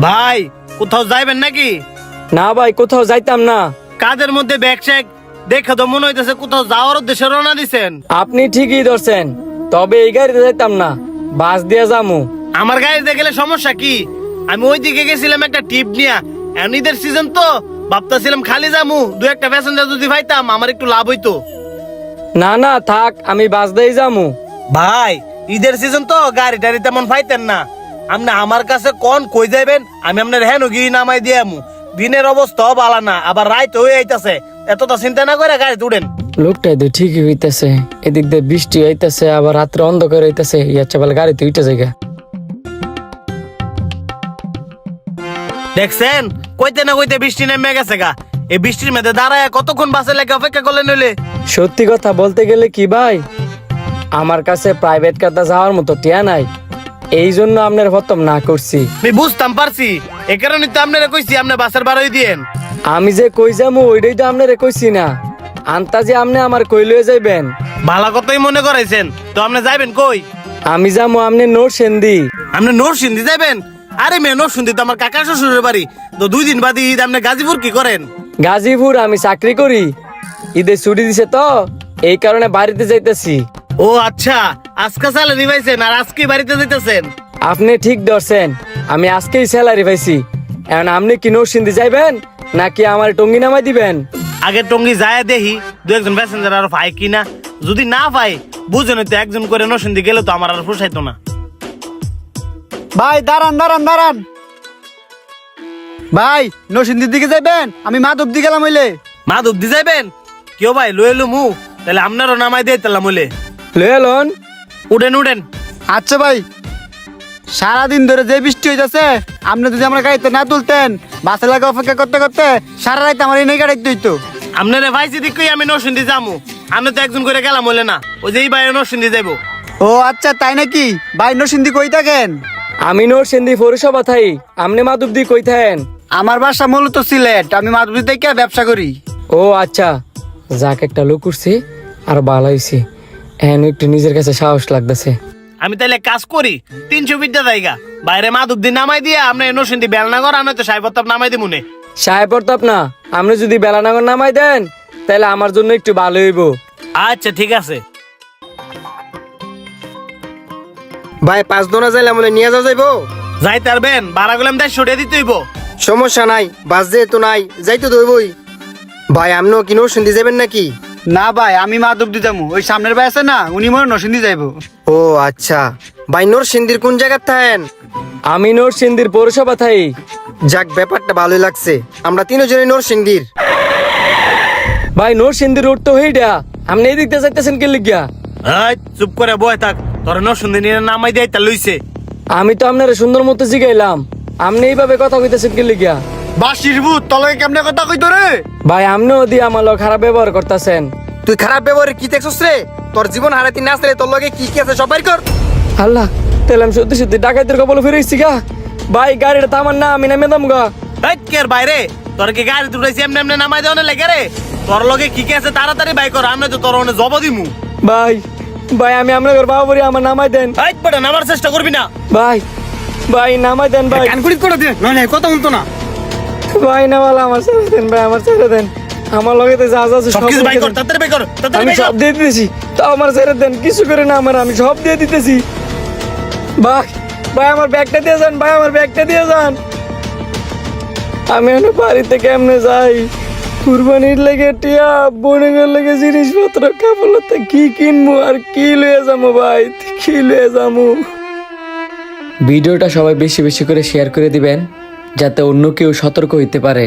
ভাই কোথাও যাইবেন নাকি? না ভাই, কোথাও যাইতাম না। কাদের মধ্যে ব্যাগ শ্যাগ দেখে তো মনে হইতেছে কোথাও যাওয়ার উদ্দেশ্যে রওনা দিছেন। আপনি ঠিকই ধরছেন, তবে এই গাড়িতে যাইতাম না, বাস দিয়ে যামু। আমার গাড়িতে গেলে সমস্যা কি? আমি ওই দিকে গেছিলাম একটা টিপ নিয়া, এখন ঈদের সিজন তো ভাবতেছিলাম খালি যামু, দু একটা প্যাসেঞ্জার যদি পাইতাম আমার একটু লাভ হইতো। না না থাক, আমি বাস দিয়ে যামু। ভাই ঈদের সিজন তো গাড়ি টাড়ি তেমন পাইতেন না, আপনি আমার কাছে কোন কই যাইবেন, আমি আপনার হেন গিয়ে নামাই দিয়ে আমু। দিনের অবস্থাও ভালো না, আবার রাইত হয়ে আইতাছে, এতটা চিন্তা না করে গাড়িতে উঠেন। লোকটাই তো ঠিকই হইতেছে, এদিক দিয়ে বৃষ্টি হইতেছে, আবার রাত্রে অন্ধকার হইতেছে, ইয়াচ্ছে বলে গাড়িতে উঠে জায়গা। দেখছেন কইতে না কইতে বৃষ্টি নেমে গেছে গা। এই বৃষ্টির মধ্যে দাঁড়ায় কতক্ষণ বাসে লেগে অপেক্ষা করলেন নইলে? সত্যি কথা বলতে গেলে কি ভাই, আমার কাছে প্রাইভেট কারটা যাওয়ার মতো টিয়া নাই, এই জন্য আপনার প্রথম না করছি। আমি বুঝতাম পারছি, এ কারণে তো আপনারা কইছি আপনি বাসের বাড়াই দিয়েন। আমি যে কই যামু ওইটাই তো আপনারে কইছি না, আন্তাজে আপনি আমার কই লয়ে যাইবেন। ভালো কথাই মনে করাইছেন, তো আপনি যাইবেন কই? আমি যামু আপনি নরসিংদী। আপনি নরসিংদী যাবেন? আরে মেয়ে, নরসিংদী তো আমার কাকা শ্বশুরের বাড়ি, তো 2 দিন বাদে ঈদ আপনি গাজীপুর কি করেন? গাজীপুর আমি চাকরি করি, ঈদের ছুটি দিছে তো এই কারণে বাড়িতে যাইতেছি। ও আচ্ছা, আজকে স্যালারি পাইছেন আর আজকে বাড়িতে যাইতেছেন? আপনি ঠিক ধরছেন, আমি আজকেই স্যালারি পাইছি। এখন আপনি কি নরসিংদী যাইবেন নাকি আমার টঙ্গি নামাই দিবেন? আগে টঙ্গি যায় দেখি 2-1 প্যাসেঞ্জার আর পাই কিনা, যদি না পাই বুঝেন তো একজন করে নরসিংদী গেলে তো আমার আর পোষাইতো না। ভাই দাঁড়ান দাঁড়ান দাঁড়ান, ভাই নরসিংদীর দিকে যাইবেন? আমি মাধবদী গেলাম হইলে। মাধবদী যাইবেন? কেউ ভাই লয়ে মু, তাহলে আপনারও নামাই দিয়ে তালাম হইলে। লয়ে লন। উঠেন উঠেন। আচ্ছা ভাই, সারাদিন ধরে যে বৃষ্টি হইতেছে, আপনি যদি আমার গাড়িতে না তুলতেন, বাসে লাগে অপেক্ষা করতে করতে সারা রাত আমার এই গাড়িতে হইতো। আপনারে ভাইসি দিকই আমি নরসিংদী যামু, আমি তো একজন করে গেলাম হইলে না, ওই যে এই ভাই নরসিংদী যাইবো। ও আচ্ছা তাই নাকি? ভাই নরসিংদী কই থাকেন? আমি নরসিংদী পৌরসভা থাই, আপনি মাধবদী কই থাকেন? আমার বাসা মূলত সিলেট, আমি মাধবদী থেকে ব্যবসা করি। ও আচ্ছা, যাক একটা লোক উঠছি আর ভালো হয়েছি, এখন একটু নিজের কাছে সাহস লাগতেছে। আমি তাহলে কাজ করি 300 বিদ্যা জায়গা বাইরে মাধবদী নামাই দিয়ে আপনি নরসিংদী বেলনাগর আনো তো সাহেবতাব নামাই দিব নে। সাহেব প্রতাপ না, আপনি যদি বেলানগর নামাই দেন তাহলে আমার জন্য একটু ভালো হইব। আচ্ছা ঠিক আছে। ভাই 5 দোনা যাইলে আমলে নিয়ে যাওয়া যাইবো? যাইতে পারবেন? ভাড়া গুলাম 150 দিতে হইব। সমস্যা নাই, বাস যেহেতু নাই যাইতে দইবই। ভাই আপনিও কি নরসিংদী যাবেন নাকি? না ভাই, আমি মাধবদী যাবো, ওই সামনের ভাই আছে না, উনি মনে হয় নরসিংদী যাইবো। ও আচ্ছা, ভাই নরসিংদীর কোন জায়গায় থাকেন? আমি নরসিংদীর পৌরসভা থাই। যাক ব্যাপারটা ভালোই লাগছে, আমরা 3 জনই নরসিংদীর। ভাই নরসিংদীর রোড তো হইডা, আপনি এই দিকতে যাইতেছেন কি লিগা? এই চুপ করে বয় থাক, তোর নরসিংদী নিয়ে নামাই দিয়ে তা লইছে। আমি তো আপনার সুন্দর মতো জিগাইলাম, আপনি এইভাবে কথা কইতেছেন কি লিগা? বাসির ভূত তলকে কেমনে কথা কইতো রে? ভাই আপনিও দিয়ে আমার লোক খারাপ ব্যবহার করতেছেন। তুই খারাপ ব্যবহারে কি দেখছস রে? তোর জীবন হারাতি না আসলে তোর লগে কি কি আছে সব বাইর কর। আল্লাহ, তাহলে আমি সত্যি সত্যি ডাকাতের কবলে ফিরেছি গা। ভাই গাড়িটা তো আমার না, আমি নামে দাম গা। এই কের বাইরে, তোর কি গাড়ি দুটাইছি এমনি এমনি নামাই দেওয়া লেগে রে? তোর লগে কি কি আছে তাড়াতাড়ি বাই কর, আমি তো তোর অনেক জব দিমু। ভাই ভাই আমি আপনার বাবা বলি আমার নামাই দেন। এই বড় নামার চেষ্টা করবি না। ভাই ভাই নামাই দেন ভাই। কানকুড়ি করে দে, নয় কথা বলতো না। ভাই নামালা আমার ছেড়ে দেন ভাই, আমার ছেড়ে দেন। আমার লগে তো যা যা আছে সব সবকিছু বাই রেখে কর, দেন। তাড়াতাড়ি বাই কর, তাড়াতাড়ি আমি বাই কর। সব দিয়ে দিতেছি, তো আমার ছেড়ে দেন, কিছু করে না আমার, আমি সব দিয়ে দিতেছি। ভাই ভাই আমার ব্যাগটা দিয়ে যান, ভাই আমার ব্যাগটা দিয়ে যান। আমি এখন বাড়িতে কেমনে যাই? কুরবানির লেগে টিয়া, বোনের লেগে জিনিসপত্র, কাপড়তে কি কিনবো আর কি লয়ে যাবো? ভাই কি লয়ে যাবো? ভিডিওটা সবাই বেশি বেশি করে শেয়ার করে দিবেন, যাতে অন্য কেউ সতর্ক হইতে পারে।